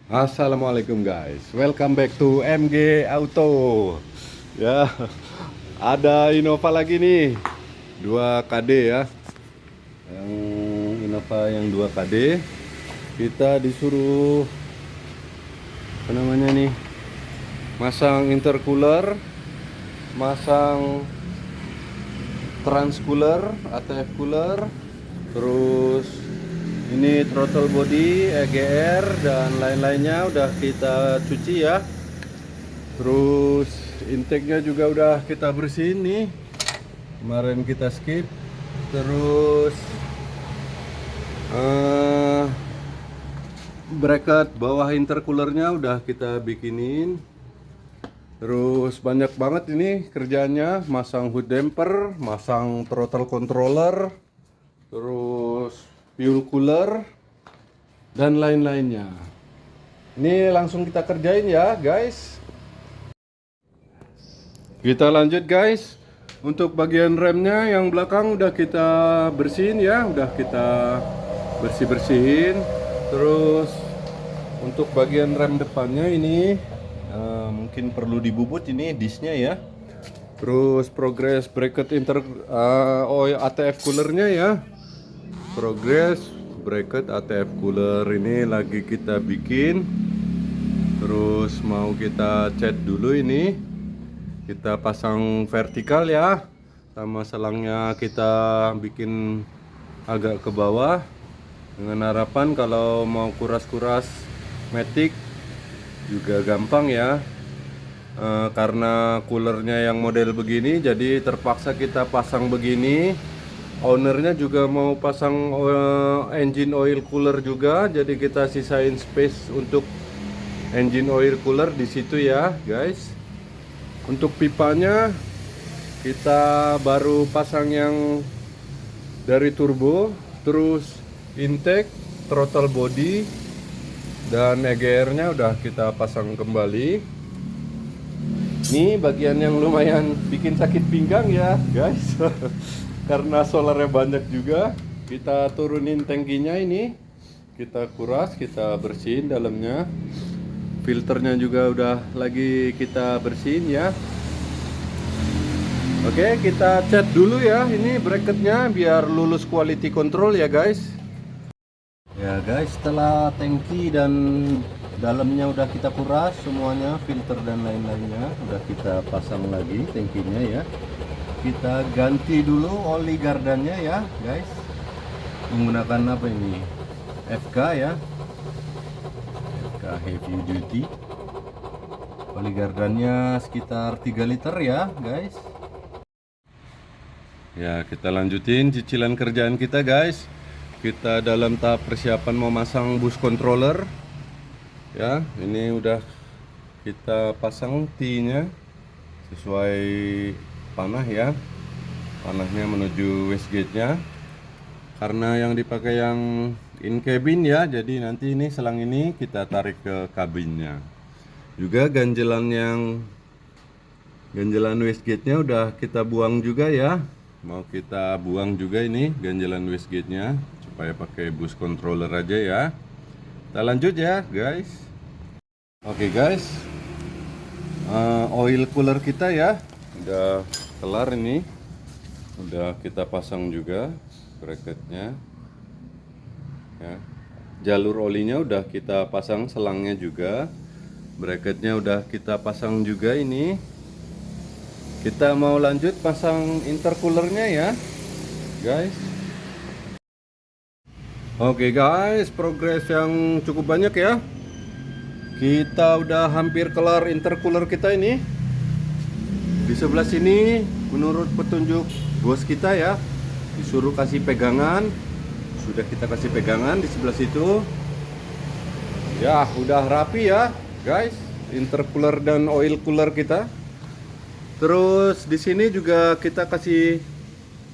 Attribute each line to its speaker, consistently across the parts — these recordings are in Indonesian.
Speaker 1: Assalamualaikum guys, welcome back to MG Auto. Ya, ada Innova lagi nih, 2KD ya. Yang Innova yang 2KD, kita disuruh apa namanya nih, masang intercooler, masang transcooler, ATF cooler, terus ini throttle body, EGR dan lain-lainnya udah kita cuci ya. Terus intake-nya juga udah kita bersihin nih. Kemarin kita skip. Terus bracket bawah intercoolernya udah kita bikinin. Terus banyak banget ini kerjanya, masang hood damper, masang throttle controller, terus fuel cooler dan lain-lainnya. Ini langsung kita kerjain ya, guys. Kita lanjut, guys. Untuk bagian remnya yang belakang udah kita bersihin ya, udah kita bersih-bersihin. Terus untuk bagian rem depannya ini mungkin perlu dibubut ini disnya ya. Terus progress bracket oil ATF coolernya ya. Progress bracket ATF cooler ini lagi kita bikin. Terus mau kita cat dulu ini. Kita pasang vertikal ya. Sama selangnya kita bikin agak ke bawah. Dengan harapan kalau mau kuras-kuras matic juga gampang ya. Karena coolernya yang model begini, jadi terpaksa kita pasang begini. Ownernya juga mau pasang engine oil cooler juga, jadi kita sisain space untuk engine oil cooler di situ ya, guys. Untuk pipanya kita baru pasang yang dari turbo, terus intake, throttle body, dan EGR-nya udah kita pasang kembali. Ini bagian yang lumayan bikin sakit pinggang ya, guys. Karena solarnya banyak juga. Kita turunin tangkinya ini. Kita kuras, kita bersihin dalamnya. Filternya juga udah lagi kita bersihin ya. Oke, kita cat dulu ya. Ini bracketnya biar lulus quality control ya, guys. Ya guys, setelah tangki dan dalamnya udah kita kuras semuanya, filter dan lain-lainnya udah kita pasang lagi tangkinya ya. Kita ganti dulu oli gardannya ya, guys. Menggunakan apa ini? FK ya. FK heavy duty. Oli gardannya sekitar 3 liter ya, guys. Ya, kita lanjutin cicilan kerjaan kita, guys. Kita dalam tahap persiapan memasang bus controller. Ya, ini udah kita pasang T-nya sesuai panah ya. Panahnya menuju wastegate-nya. Karena yang dipakai yang in cabin ya, jadi nanti ini selang ini kita tarik ke kabinnya. Juga ganjelan wastegate-nya udah kita buang juga ya. Mau kita buang juga ini ganjelan wastegate-nya supaya pakai bus controller aja ya. Kita lanjut ya, guys. Oke, guys. Oil cooler kita ya udah kelar ini. Udah kita pasang juga bracketnya. Ya. Jalur olinya udah kita pasang, selangnya juga. Bracketnya udah kita pasang juga ini. Kita mau lanjut pasang intercoolernya ya, guys. Oke guys, progres yang cukup banyak ya. Kita udah hampir kelar intercooler kita ini. Di sebelah sini menurut petunjuk bos kita ya, disuruh kasih pegangan. Sudah kita kasih pegangan di sebelah situ. Ya, udah rapi ya, guys. Intercooler dan oil cooler kita. Terus di sini juga kita kasih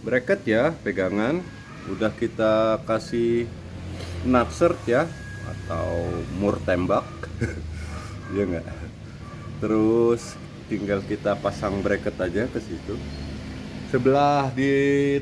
Speaker 1: bracket ya, pegangan. Udah kita kasih nutsert ya, atau mur tembak. Iya nggak? Terus tinggal kita pasang bracket aja ke situ. Sebelah di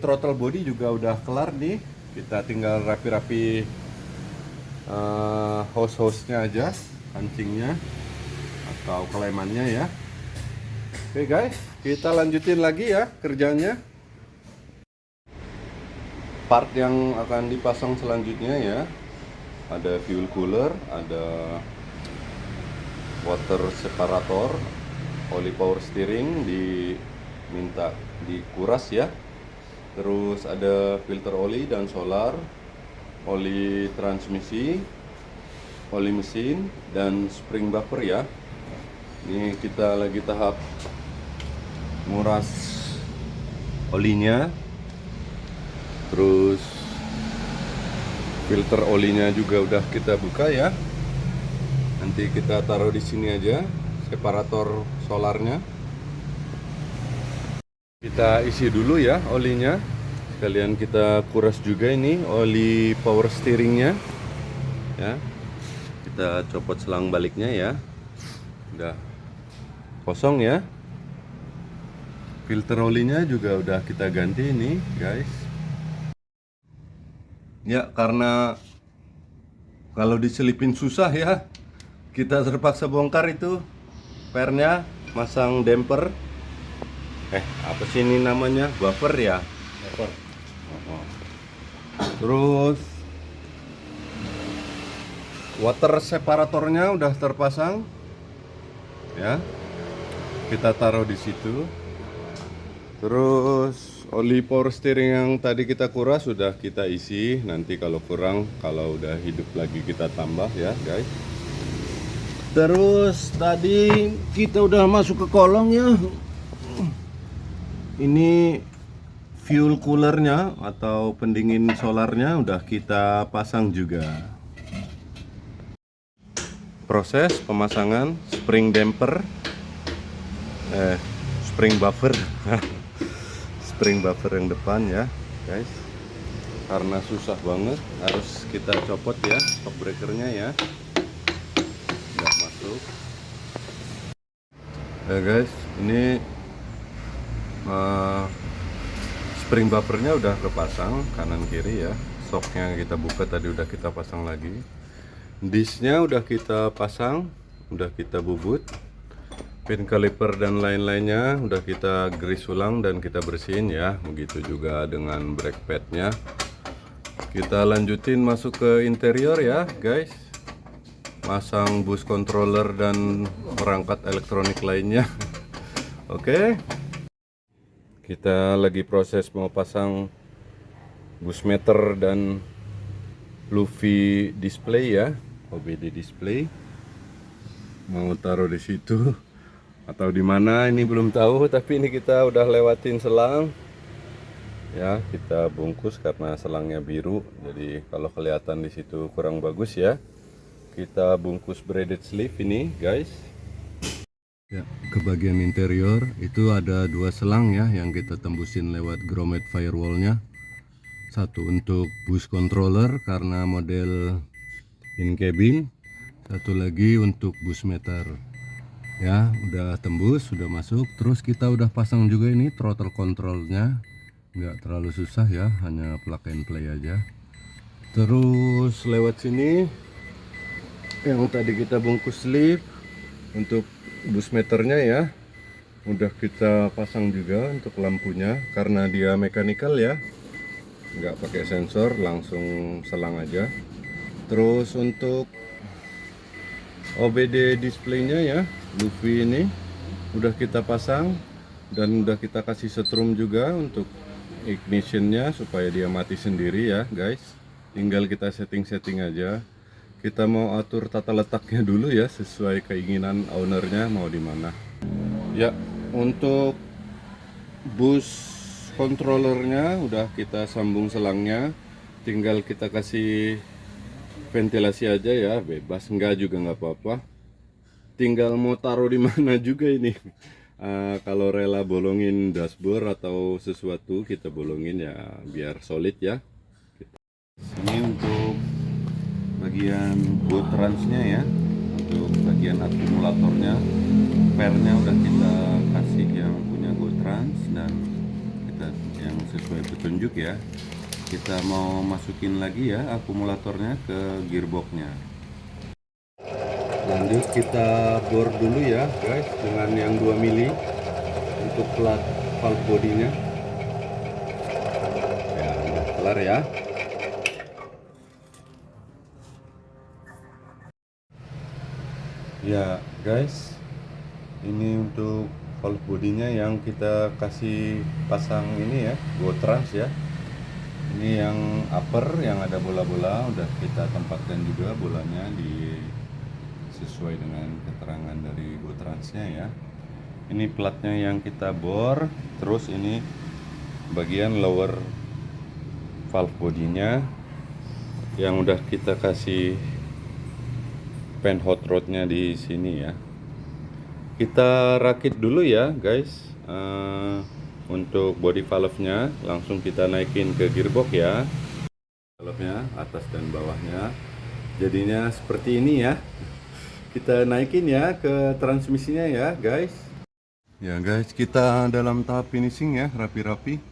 Speaker 1: throttle body juga udah kelar nih. Kita tinggal rapi-rapi hose-hose-nya aja, kancingnya atau kelemannya ya. Oke guys, kita lanjutin lagi ya kerjanya. Part yang akan dipasang selanjutnya ya, ada fuel cooler, ada water separator, oli power steering diminta dikuras ya. Terus ada filter oli dan solar, oli transmisi, oli mesin, dan spring buffer ya. Ini kita lagi tahap nguras olinya. Terus filter olinya juga udah kita buka ya. Nanti kita taruh di sini aja separator solarnya. Kita isi dulu ya olinya. Sekalian kita kuras juga ini oli power steeringnya ya. Kita copot selang baliknya ya. Udah kosong ya. Filter olinya juga udah kita ganti ini guys. Ya, karena kalau diselipin susah ya, kita terpaksa bongkar itu pernya, masang damper. Apa sih ini namanya? Buffer ya? Buffer. Terus water separatornya udah terpasang ya. Kita taruh di situ. Terus oli power steering yang tadi kita kuras sudah kita isi. Nanti kalau kurang, kalau udah hidup lagi kita tambah ya guys. Terus tadi kita udah masuk ke kolong ya. Ini fuel coolernya atau pendingin solarnya udah kita pasang juga. Proses pemasangan spring damper, spring buffer. Spring buffer yang depan ya guys, karena susah banget harus kita copot ya shock breakernya ya, nggak masuk ya guys. Ini spring buffernya udah kepasang kanan kiri ya, shocknya kita buka tadi udah kita pasang lagi, disknya udah kita pasang, udah kita bubut, pin kaliper dan lain-lainnya udah kita grease ulang dan kita bersihin ya. Begitu juga dengan brake padnya. Kita lanjutin masuk ke interior ya guys, masang bus controller dan perangkat elektronik lainnya. Oke, kita lagi proses mau pasang bus meter dan Luffy display ya, OBD display. Mau taruh di situ atau di mana ini belum tahu, tapi ini kita udah lewatin selang ya. Kita bungkus karena selangnya biru, jadi kalau kelihatan di situ kurang bagus ya. Kita bungkus braided sleeve ini guys ya. Ke bagian interior itu ada dua selang ya yang kita tembusin lewat grommet firewallnya. Satu untuk bus controller karena model in cabin, satu lagi untuk bus meter ya. Udah tembus, sudah masuk. Terus kita udah pasang juga ini throttle controlnya, nggak terlalu susah ya, hanya plug and play aja. Terus lewat sini yang tadi kita bungkus sleeve untuk bus meternya ya, udah kita pasang juga untuk lampunya karena dia mechanical ya, nggak pakai sensor, langsung selang aja. Terus untuk OBD displaynya ya, Luffy ini udah kita pasang dan udah kita kasih setrum juga untuk ignitionnya supaya dia mati sendiri ya guys. Tinggal kita setting-setting aja. Kita mau atur tata letaknya dulu ya sesuai keinginan ownernya mau di mana. Ya, untuk bus controllernya udah kita sambung selangnya, tinggal kita kasih ventilasi aja ya, bebas enggak juga nggak apa-apa. Tinggal mau taruh di mana juga ini. Kalau rela bolongin dashboard atau sesuatu kita bolongin ya biar solid ya. Ini untuk bagian go transnya ya, untuk bagian akumulatornya, pernya udah kita kasih yang punya go trans dan kita yang sesuai petunjuk ya. kita mau masukin lagi ya akumulatornya ke gearboxnya. Lanjut kita bor dulu ya guys dengan yang 2 mili untuk plat valve bodinya. Ya udah kelar ya. Ya guys, ini untuk valve bodinya yang kita kasih pasang ini ya, GoTrans ya. Ini yang upper yang ada bola-bola udah kita tempatkan juga bolanya di sesuai dengan keterangan dari GoTransnya ya. Ini platnya yang kita bor, terus ini bagian lower valve bodinya yang udah kita kasih pen hot rodnya di sini ya. Kita rakit dulu ya guys. Untuk body valve-nya langsung kita naikin ke gearbox ya. Valve-nya atas dan bawahnya. Jadinya seperti ini ya. Kita naikin ya ke transmisinya ya guys. Ya guys, kita dalam tahap finishing ya, rapi-rapi.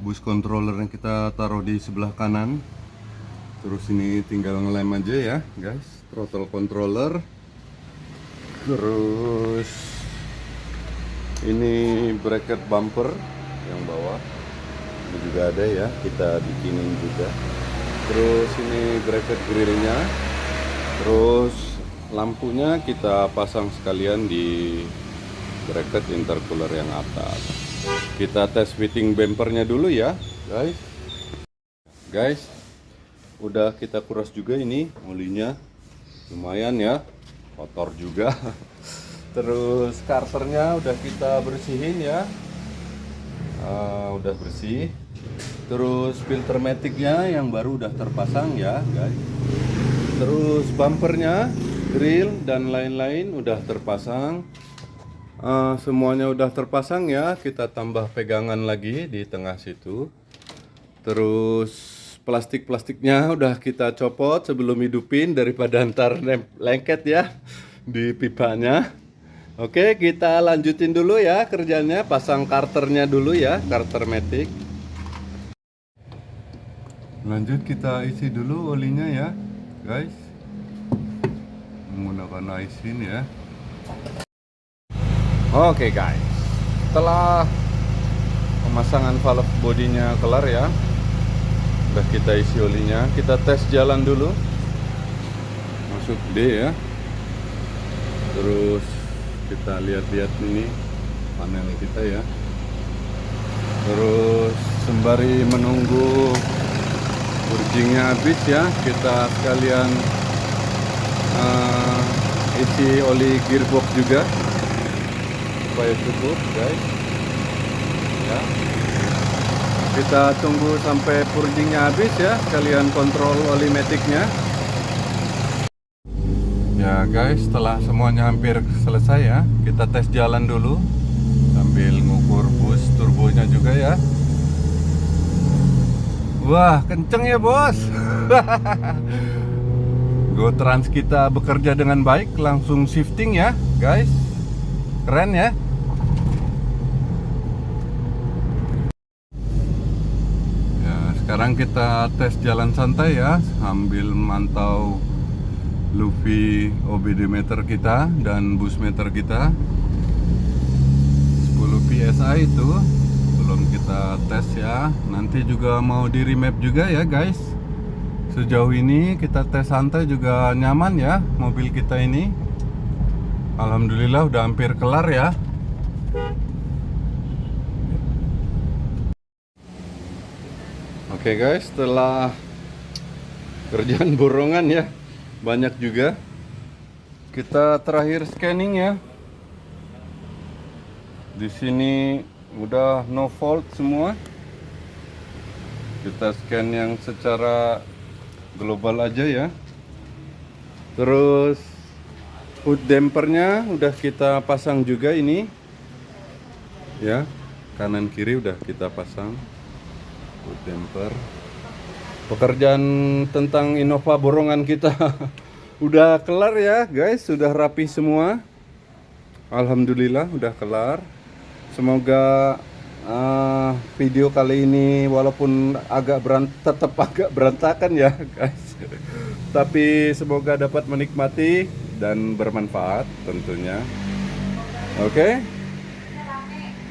Speaker 1: Bus controllernya kita taruh di sebelah kanan. Terus ini tinggal ngelem aja ya guys, throttle controller. Terus ini bracket bumper yang bawah ini juga ada ya, kita bikinin juga. Terus ini bracket grillnya. Terus lampunya kita pasang sekalian di bracket intercooler yang atas. Kita tes fitting bumpernya dulu ya guys. Udah kita kuras juga ini olinya, lumayan ya, kotor juga. Terus karternya udah kita bersihin ya, udah bersih. Terus filter maticnya yang baru udah terpasang ya guys. Terus bumpernya, grill dan lain-lain udah terpasang. Semuanya udah terpasang ya, kita tambah pegangan lagi di tengah situ. Terus plastik-plastiknya udah kita copot sebelum hidupin daripada ntar lengket ya di pipanya. Oke, kita lanjutin dulu ya kerjanya, pasang karternya dulu ya, karter matic. Lanjut kita isi dulu olinya ya guys, menggunakan isin ya. Oke guys, setelah pemasangan valve bodinya kelar ya, udah kita isi olinya, kita tes jalan dulu. Masuk D ya. Terus kita lihat-lihat ini panel kita ya. Terus sembari menunggu purgingnya habis ya, kita sekalian isi oli gearbox juga supaya cukup guys ya. Kita tunggu sampai purgingnya habis ya, sekalian kontrol oli maticnya. Ya guys, setelah semuanya hampir selesai ya, kita tes jalan dulu sambil ngukur bus turbonya juga ya. Wah, kenceng ya bos. GoTrans kita bekerja dengan baik, langsung shifting ya guys. Keren ya. Sekarang kita tes jalan santai ya, sambil mantau Luffy OBD meter kita dan bus meter kita. 10 PSI itu belum kita tes ya. Nanti juga mau di remap juga ya guys. Sejauh ini kita tes santai juga nyaman ya mobil kita ini. Alhamdulillah udah hampir kelar ya. Oke guys, setelah kerjaan borongan ya, banyak juga. Kita terakhir scanning ya. Di sini udah no fault semua. Kita scan yang secara global aja ya. Terus hood dampernya udah kita pasang juga ini. Ya, kanan kiri udah kita pasang. Damper. Pekerjaan tentang Innova borongan kita udah kelar ya guys, sudah rapi semua. Alhamdulillah udah kelar. Semoga video kali ini walaupun tetap agak berantakan ya guys. Tapi semoga dapat menikmati dan bermanfaat tentunya. Oke.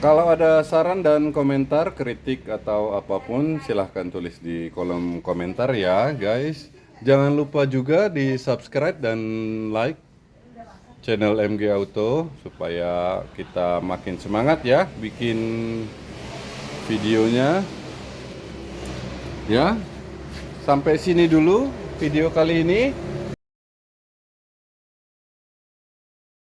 Speaker 1: Kalau ada saran dan komentar, kritik atau apapun silahkan tulis di kolom komentar ya guys. Jangan lupa juga di subscribe dan like channel MG Auto supaya kita makin semangat ya bikin videonya. Ya, sampai sini dulu video kali ini.